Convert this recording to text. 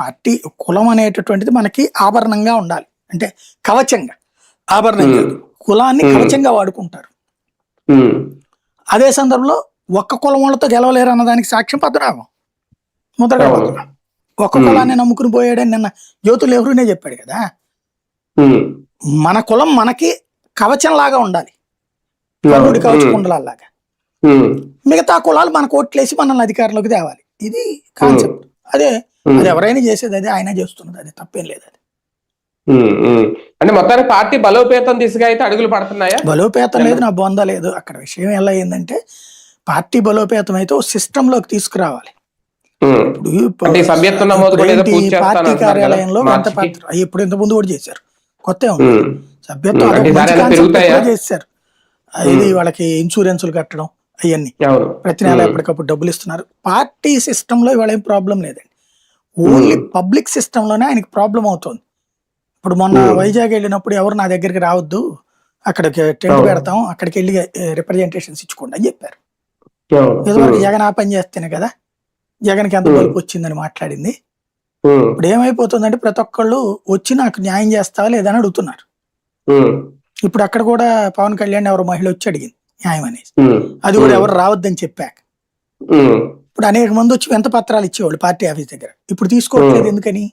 Party కులం అనేటటువంటిది మనకి ఆభరణంగా ఉండాలి, అంటే కవచంగా. ఆభరణం కాదు, కులాన్ని కవచంగా వాడుకుంటారు. అదే సందర్భంలో ఒక్క కులం వాళ్ళతో గెలవలేరు అన్నదానికి సాక్ష్యం పద్మనాభం, ముద్రగడ పద్మనాభం. ఒక్క కులాన్ని నమ్ముకుని పోయాడని నిన్న జ్యోతులు ఎవరునే చెప్పాడు కదా. మన కులం మనకి కవచం లాగా ఉండాలి, కర్ణుడి కవచ కుండలాగా. మిగతా కులాలు మనకు ఓట్లేసి మనల్ని అధికారంలోకి తేవాలి, ఇది కాన్సెప్ట్. అది ఎవరైనా చేసేది, అది ఆయన చేస్తున్నది, అది తప్పేం లేదు. అది అంటే మొత్తానికి పార్టీ బలోపేతం దిశగా అయితే అడుగులు పడుతున్నాయా? బలోపేతం లేదు, నా బొంద లేదు. అక్కడ విషయం ఎలా అయిందంటే, పార్టీ బలోపేతం అయితే ఓ సిస్టమ్ లోకి తీసుకురావాలి. పార్టీ కార్యాలయంలో ఇప్పుడు ఇంత ముందు కూడా చేశారు, కొత్త ఉంది సభ్యత్వం చేశారు. ఇది వాళ్ళకి ఇన్సూరెన్సులు కట్టడం అవన్నీ ప్రతి నెల ఎప్పటికప్పుడు డబ్బులు ఇస్తున్నారు. పార్టీ సిస్టమ్ లో ఇవాళ ఏం ప్రాబ్లం లేదండి, ఓన్లీ పబ్లిక్ సిస్టమ్ లోనే ఆయనకి ప్రాబ్లం అవుతుంది. ఇప్పుడు మొన్న వైజాగ్ వెళ్ళినప్పుడు ఎవరు నా దగ్గరికి రావద్దు, అక్కడికి టెంట్ పెడతాం, అక్కడికి వెళ్ళి రిప్రజెంటేషన్స్ ఇచ్చుకోండి అని చెప్పారు. ఇదివరకు జగన్ ఆ పని చేస్తేనే కదా జగన్కి ఎంత బలుపు వచ్చిందని మాట్లాడింది. ఇప్పుడు ఏమైపోతుందంటే ప్రతి ఒక్కళ్ళు వచ్చి నాకు న్యాయం చేస్తావా లేదని అడుగుతున్నారు. ఇప్పుడు అక్కడ కూడా పవన్ కళ్యాణ్ ఎవరు మహిళ వచ్చి అడిగింది న్యాయం అనేసి, అది కూడా ఎవరు రావద్దని చెప్పాక. ఇప్పుడు అనేక మంది వచ్చి ఎంత పత్రాలు ఇచ్చేవాళ్ళు పార్టీ ఆఫీస్ దగ్గర, ఇప్పుడు తీసుకోవట్లేదు ఎందుకని?